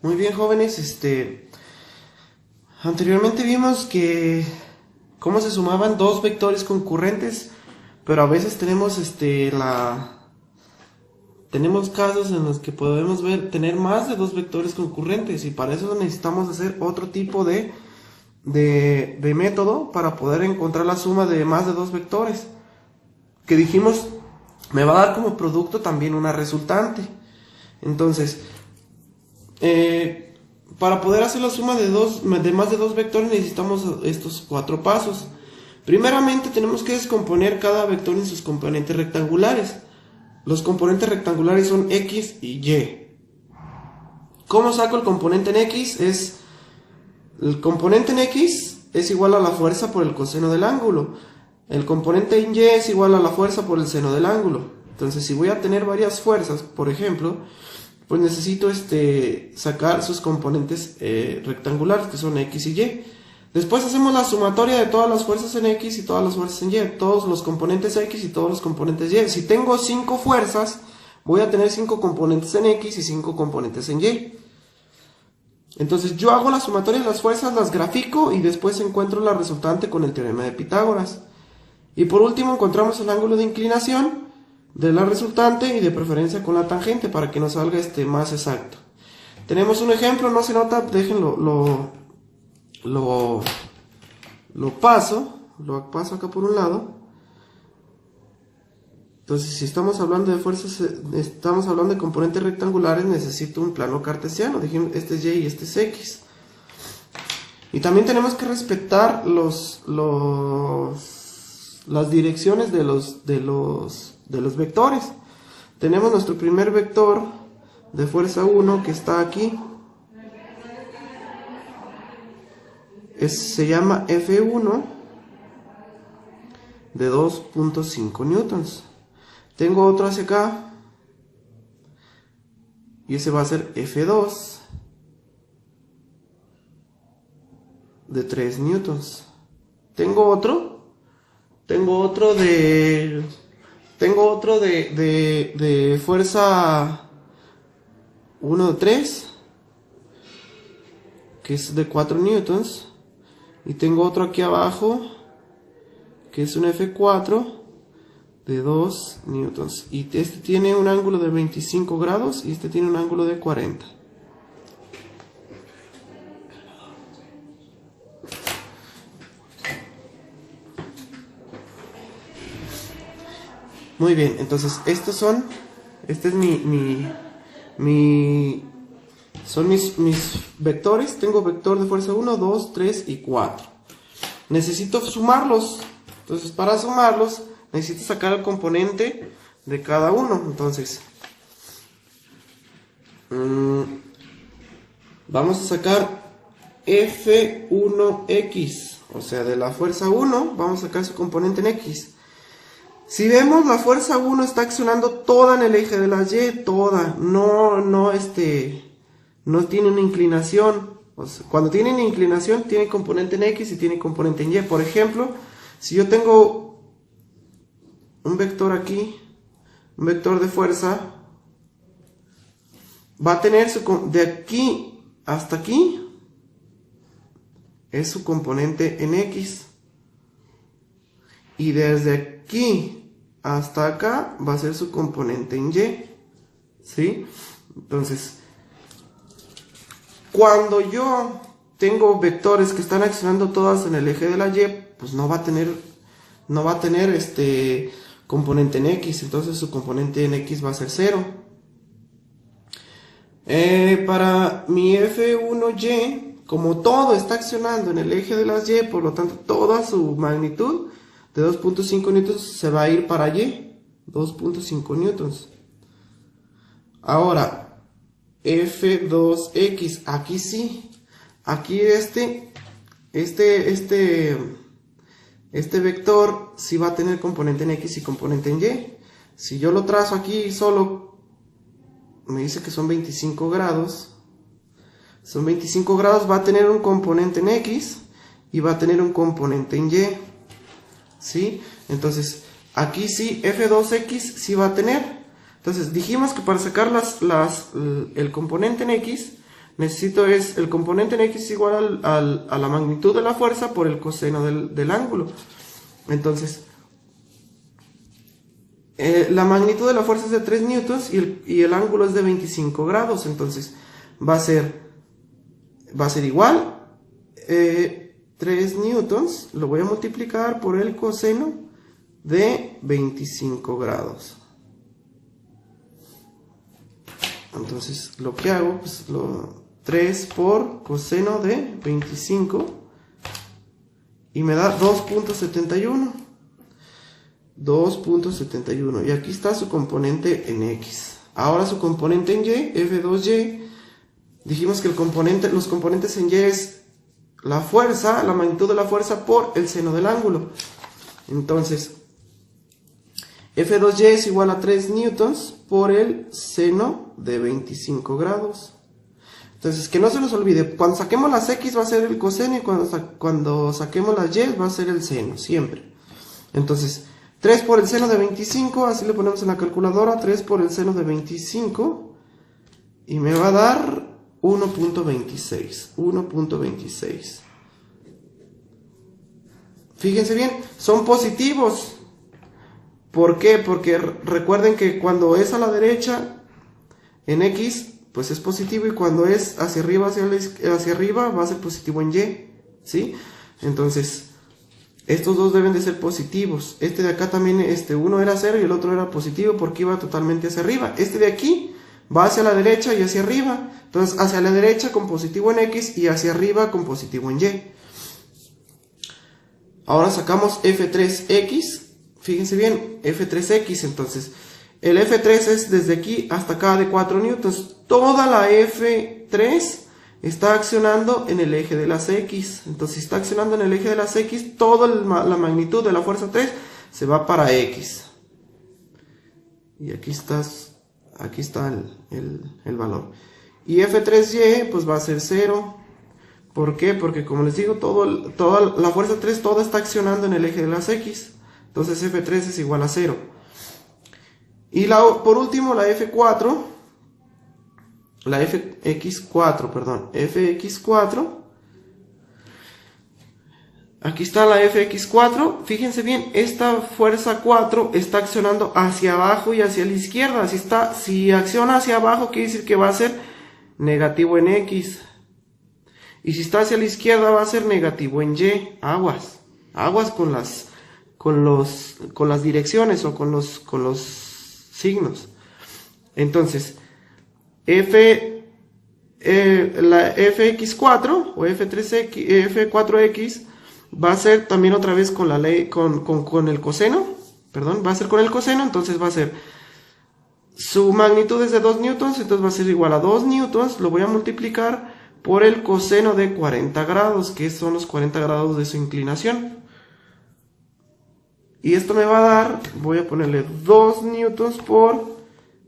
Muy bien, jóvenes, anteriormente vimos que cómo se sumaban dos vectores concurrentes, pero a veces tenemos tenemos casos en los que podemos tener más de dos vectores concurrentes, y para eso necesitamos hacer otro tipo de método para poder encontrar la suma de más de dos vectores, que dijimos me va a dar como producto también una resultante. Entonces, para poder hacer la suma de más de dos vectores necesitamos estos cuatro pasos. Primeramente tenemos que descomponer cada vector en sus componentes rectangulares. Los componentes rectangulares son X y Y. ¿Cómo saco el componente en X? El componente en X es igual a la fuerza por el coseno del ángulo. El componente en Y es igual a la fuerza por el seno del ángulo. Entonces, si voy a tener varias fuerzas, por ejemplo, pues necesito sacar sus componentes rectangulares, que son X y Y. Después hacemos la sumatoria de todas las fuerzas en X y todas las fuerzas en Y, todos los componentes X y todos los componentes Y. Si tengo 5 fuerzas, voy a tener 5 componentes en X y 5 componentes en Y. Entonces yo hago la sumatoria de las fuerzas, las grafico y después encuentro la resultante con el teorema de Pitágoras. Y por último encontramos el ángulo de inclinación de la resultante y de preferencia con la tangente para que nos salga más exacto. Tenemos un ejemplo, no se nota, déjenlo, lo paso acá por un lado. Entonces, si estamos hablando de fuerzas, estamos hablando de componentes rectangulares, necesito un plano cartesiano. Dijimos, este es Y y este es X. Y también tenemos que respetar las direcciones de los vectores. Tenemos nuestro primer vector de fuerza 1 que está aquí. Se llama F1 de 2.5 newtons. Tengo otro hacia acá y ese va a ser F2 de 3 newtons. Tengo otro de fuerza 1 de 3, que es de 4 newtons. Y tengo otro aquí abajo, que es un F4 de 2 newtons. Y este tiene un ángulo de 25 grados y este tiene un ángulo de 40. Muy bien, entonces son mis vectores. Tengo vector de fuerza 1, 2, 3 y 4. Necesito sumarlos. Entonces, para sumarlos, necesito sacar el componente de cada uno. Entonces, vamos a sacar F1X. O sea, de la fuerza 1, vamos a sacar su componente en X. Si vemos, la fuerza 1 está accionando toda en el eje de la Y, toda. No tiene una inclinación. O sea, cuando tiene una inclinación, tiene componente en X y tiene componente en Y. Por ejemplo, si yo tengo un vector aquí, un vector de fuerza, va a tener de aquí hasta aquí, es su componente en X. Y desde aquí hasta acá va a ser su componente en Y. ¿Sí? Entonces, cuando yo tengo vectores que están accionando todas en el eje de la Y, pues no va a tener componente en X. Entonces su componente en X va a ser 0. Para mi F1Y, como todo está accionando en el eje de las Y, por lo tanto toda su magnitud de 2.5 newtons se va a ir para Y, 2.5 newtons. Ahora, F2X, aquí sí, aquí este vector sí va a tener componente en X y componente en Y. Si yo lo trazo aquí solo, me dice que son 25 grados. Son 25 grados, va a tener un componente en X y va a tener un componente en Y. ¿Sí? Entonces, aquí sí, F2X sí va a tener. Entonces, dijimos que para sacar el componente en X, necesito es el componente en X igual a la magnitud de la fuerza por el coseno del ángulo. Entonces, la magnitud de la fuerza es de 3 newtons y el ángulo es de 25 grados. Entonces, va a ser igual 3 newtons, lo voy a multiplicar por el coseno de 25 grados. Entonces, lo que hago, pues 3 por coseno de 25 y me da 2.71. 2.71 y aquí está su componente en X. Ahora su componente en Y, F2Y. Dijimos que los componentes en Y es la fuerza, la magnitud de la fuerza por el seno del ángulo. Entonces, F2Y es igual a 3 newtons por el seno de 25 grados. Entonces, que no se nos olvide, cuando saquemos las X va a ser el coseno y cuando saquemos las Y va a ser el seno, siempre. Entonces, 3 por el seno de 25, así le ponemos en la calculadora, 3 por el seno de 25 y me va a dar 1.26. Fíjense bien, son positivos. ¿Por qué? Porque recuerden que cuando es a la derecha, en X, pues es positivo, y cuando es hacia arriba, hacia arriba, va a ser positivo en Y, ¿sí? Entonces, estos dos deben de ser positivos. Este de acá también, uno era 0 y el otro era positivo porque iba totalmente hacia arriba. Este de aquí va hacia la derecha y hacia arriba. Entonces, hacia la derecha con positivo en X y hacia arriba con positivo en Y. Ahora sacamos F3X. Fíjense bien, F3X. Entonces, el F3 es desde aquí hasta acá de 4 newtons. Toda la F3 está accionando en el eje de las X. Entonces, si está accionando en el eje de las X, toda la magnitud de la fuerza 3 se va para X. Y aquí está el valor. Y F3Y pues va a ser 0. ¿Por qué? Porque como les digo, toda la fuerza 3 toda está accionando en el eje de las X. Entonces F3 es igual a 0. Y por último la F4. La FX4. Aquí está la FX4. Fíjense bien, esta fuerza 4 está accionando hacia abajo y hacia la izquierda. Si acciona hacia abajo, quiere decir que va a ser negativo en X. Y si está hacia la izquierda, va a ser negativo en Y. Aguas con las direcciones o con los signos. Entonces, la FX4 o F4X va a ser también otra vez con la ley, con el coseno, perdón, va a ser con el coseno. Entonces va a ser, su magnitud es de 2 newtons, entonces va a ser igual a 2 newtons, lo voy a multiplicar por el coseno de 40 grados, que son los 40 grados de su inclinación. Y esto me va a dar, voy a ponerle 2 newtons por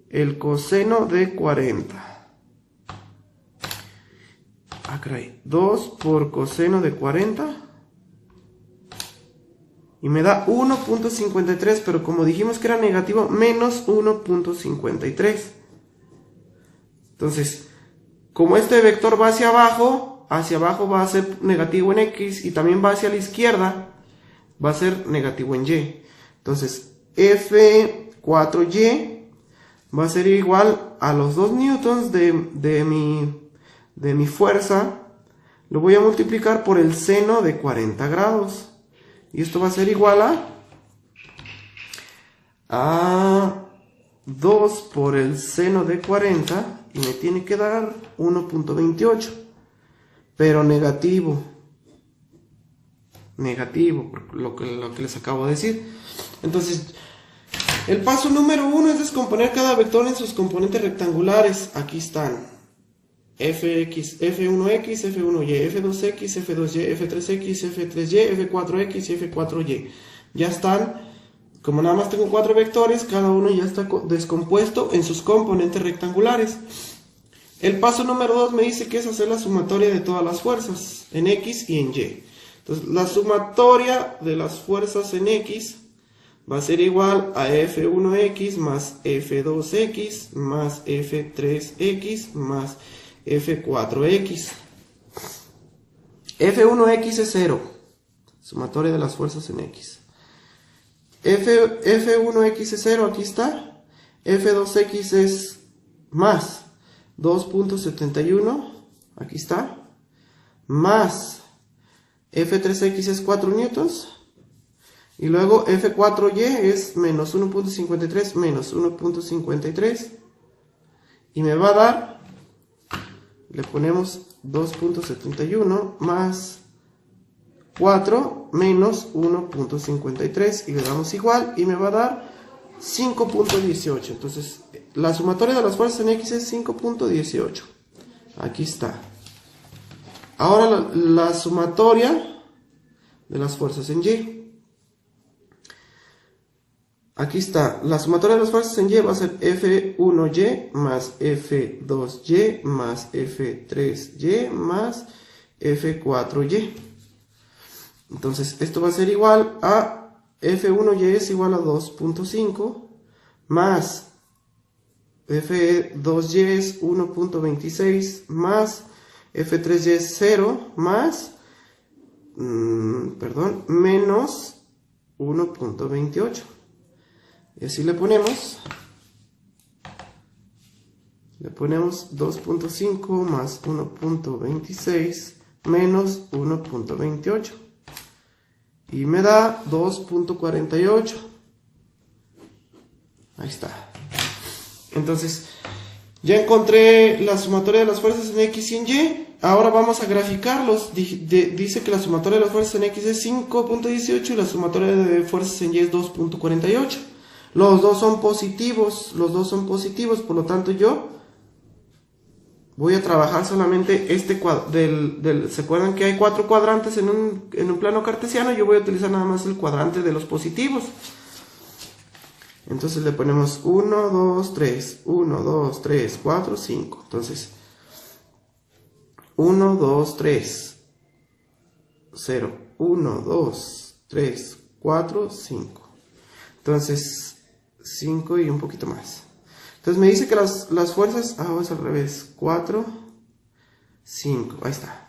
el coseno de 40. Caray, 2 por coseno de 40. Y me da 1.53, pero como dijimos que era negativo, menos 1.53. Entonces, como este vector va hacia abajo va a ser negativo en X, y también va hacia la izquierda, va a ser negativo en Y. Entonces, F4Y va a ser igual a los 2 newtons de mi fuerza. Lo voy a multiplicar por el seno de 40 grados. Y esto va a ser igual a 2 por el seno de 40. Y me tiene que dar 1.28. Pero negativo. Lo que les acabo de decir. Entonces, el paso número 1 es descomponer cada vector en sus componentes rectangulares. Aquí están. F1X, F1Y, F2X, F2Y, F3X, F3Y, F4X y F4Y. Ya están, como nada más tengo 4 vectores, cada uno ya está descompuesto en sus componentes rectangulares. El paso número 2 me dice que es hacer la sumatoria de todas las fuerzas, en X y en Y. Entonces, la sumatoria de las fuerzas en X va a ser igual a F1X más F2X más F3X más F4X. F1X es 0. Sumatoria de las fuerzas en X. F1X es 0, aquí está. F2X es más 2.71, aquí está. Más F3X es 4 newtons. Y luego F4Y es menos 1.53 menos 1.53. Y me va a dar, le ponemos 2.71 más 4 menos 1.53 y le damos igual y me va a dar 5.18. Entonces la sumatoria de las fuerzas en X es 5.18. Aquí está. Ahora la sumatoria de las fuerzas en Y. Aquí está, la sumatoria de las fuerzas en Y va a ser F1Y más F2Y más F3Y más F4Y. Entonces, esto va a ser igual a F1Y es igual a 2.5 más F2Y es 1.26 más F3Y es 0 más, menos 1.28. Y así le ponemos 2.5 más 1.26 menos 1.28 y me da 2.48. Ahí está. Entonces ya encontré la sumatoria de las fuerzas en X y en Y. Ahora vamos a graficarlos. Dice que la sumatoria de las fuerzas en X es 5.18 y la sumatoria de fuerzas en Y es 2.48. Los dos son positivos, por lo tanto yo voy a trabajar solamente este ¿se acuerdan que hay 4 cuadrantes en un plano cartesiano? Yo voy a utilizar nada más el cuadrante de los positivos. Entonces le ponemos 1, 2, 3, 1, 2, 3, 4, 5. Entonces 1, 2, 3, 0, 1, 2, 3, 4, 5. Entonces 5 y un poquito más. Entonces me dice que las fuerzas, es al revés, 4, 5, ahí está.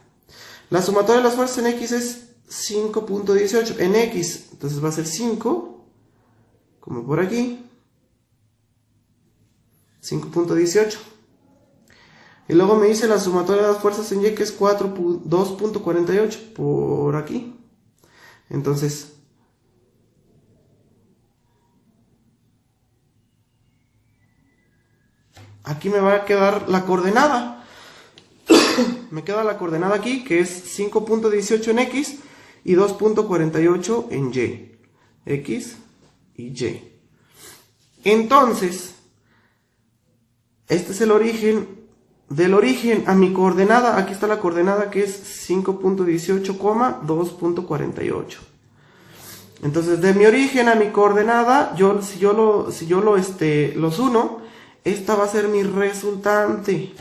La sumatoria de las fuerzas en X es 5.18, en X, entonces va a ser 5, como por aquí, 5.18. Y luego me dice la sumatoria de las fuerzas en Y que es 2.48, por aquí. Entonces aquí me va a quedar la coordenada. Me queda la coordenada aquí, que es 5.18 en X y 2.48 en Y. X y Y. Entonces, este es el origen. Del origen a mi coordenada, aquí está la coordenada que es 5.18, 2.48. Entonces, de mi origen a mi coordenada, si yo los uno, esta va a ser mi resultante.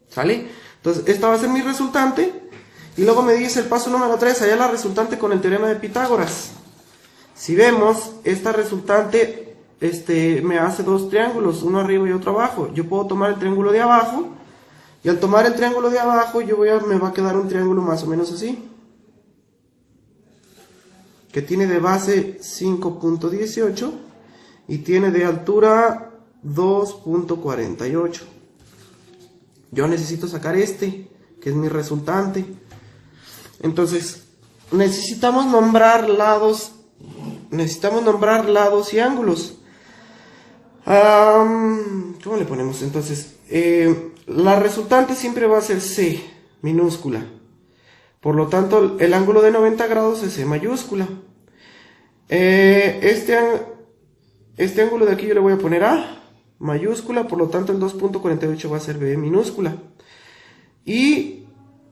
¿Sale? Entonces, esta va a ser mi resultante. Y luego me dice el paso número 3, allá la resultante con el teorema de Pitágoras. Si vemos, esta resultante me hace dos triángulos, uno arriba y otro abajo. Yo puedo tomar el triángulo de abajo. Y al tomar el triángulo de abajo, me va a quedar un triángulo más o menos así. Que tiene de base 5.18 y tiene de altura 2.48. Yo necesito sacar que es mi resultante. Entonces, necesitamos nombrar lados y ángulos. ¿Cómo le ponemos? Entonces, la resultante siempre va a ser C minúscula. Por lo tanto, el ángulo de 90 grados es C mayúscula. Este ángulo de aquí yo le voy a poner A mayúscula, por lo tanto el 2.48 va a ser B minúscula. Y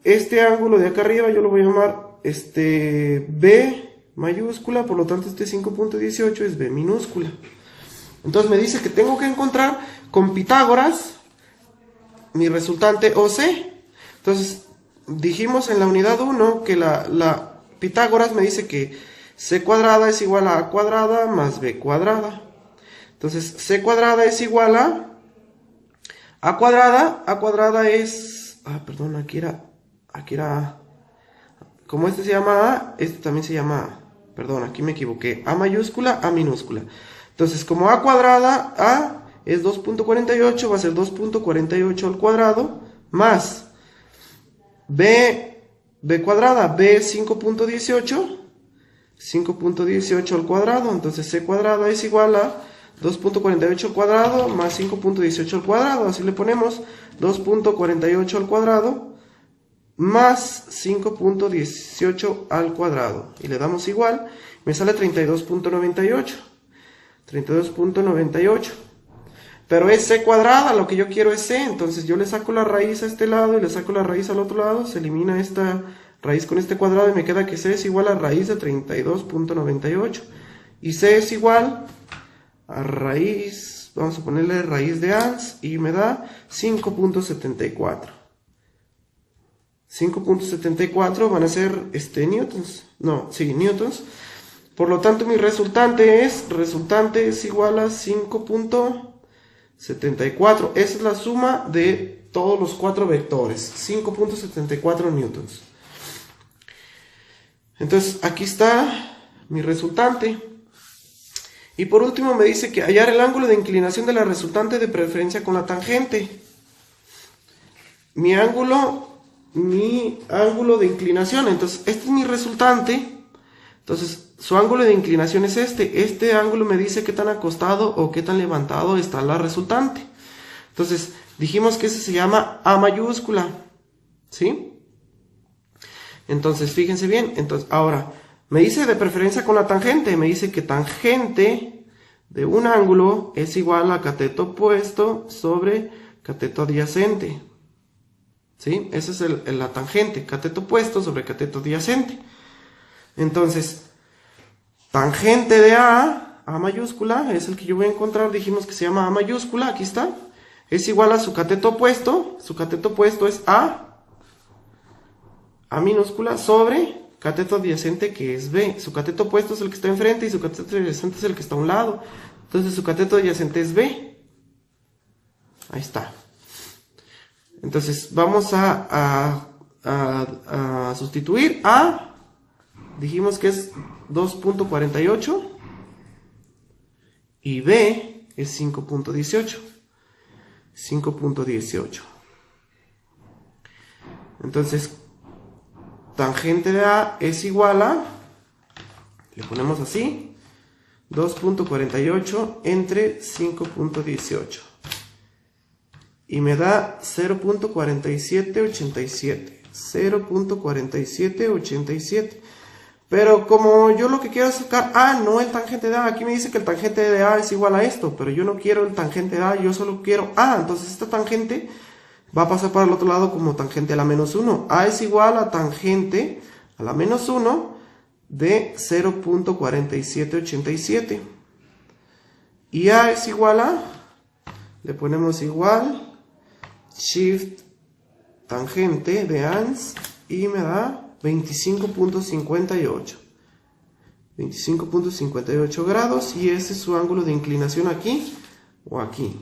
este ángulo de acá arriba yo lo voy a llamar B mayúscula, por lo tanto este 5.18 es B minúscula. Entonces me dice que tengo que encontrar con Pitágoras mi resultante OC. Entonces dijimos en la unidad 1 que la Pitágoras me dice que C cuadrada es igual a A cuadrada más B cuadrada. Entonces C cuadrada es igual a A cuadrada es... Ah, perdón, aquí era A. Como este se llama A, este también se llama A. Perdón, aquí me equivoqué. A mayúscula, A minúscula. Entonces, como A cuadrada, A es 2.48, va a ser 2.48 al cuadrado, más B cuadrada, B es 5.18, 5.18 al cuadrado, entonces C cuadrada es igual a 2.48 al cuadrado más 5.18 al cuadrado, así le ponemos 2.48 al cuadrado más 5.18 al cuadrado, y le damos igual, me sale 32.98, 32.98, pero es C cuadrada, lo que yo quiero es C, entonces yo le saco la raíz a este lado y le saco la raíz al otro lado, se elimina esta raíz con este cuadrado y me queda que C es igual a raíz de 32.98, y C es igual a raíz, vamos a ponerle raíz de ANS, y me da 5.74. 5.74 van a ser newtons, no, sí, newtons. Por lo tanto, mi resultante es igual a 5.74. Esa es la suma de todos los 4 vectores, 5.74 newtons. Entonces, aquí está mi resultante. Y por último me dice que hallar el ángulo de inclinación de la resultante de preferencia con la tangente. Mi ángulo de inclinación, entonces este es mi resultante. Entonces su ángulo de inclinación es este ángulo me dice qué tan acostado o qué tan levantado está la resultante. Entonces dijimos que ese se llama A mayúscula, ¿sí? Entonces fíjense bien, entonces ahora me dice de preferencia con la tangente, me dice que tangente de un ángulo es igual a cateto opuesto sobre cateto adyacente, ¿sí? Esa es la tangente, cateto opuesto sobre cateto adyacente. Entonces, tangente de A mayúscula, es el que yo voy a encontrar, dijimos que se llama A mayúscula, aquí está, es igual a su cateto opuesto es A minúscula sobre cateto adyacente que es B. Su cateto opuesto es el que está enfrente y su cateto adyacente es el que está a un lado. Entonces su cateto adyacente es B. Ahí está. Entonces vamos a sustituir A. Dijimos que es 2.48 y B es 5.18. 5.18. Entonces tangente de A es igual a, le ponemos así, 2.48 entre 5.18. Y me da 0.4787. 0.4787. Pero como yo lo que quiero es sacar A, no el tangente de A. Aquí me dice que el tangente de A es igual a esto, pero yo no quiero el tangente de A, yo solo quiero A. Entonces esta tangente va a pasar para el otro lado como tangente a la menos 1. A es igual a tangente a la menos 1 de 0.4787. Y A es igual a, le ponemos igual, shift tangente de ANS, y me da 25.58. 25.58 grados, y ese es su ángulo de inclinación aquí o aquí.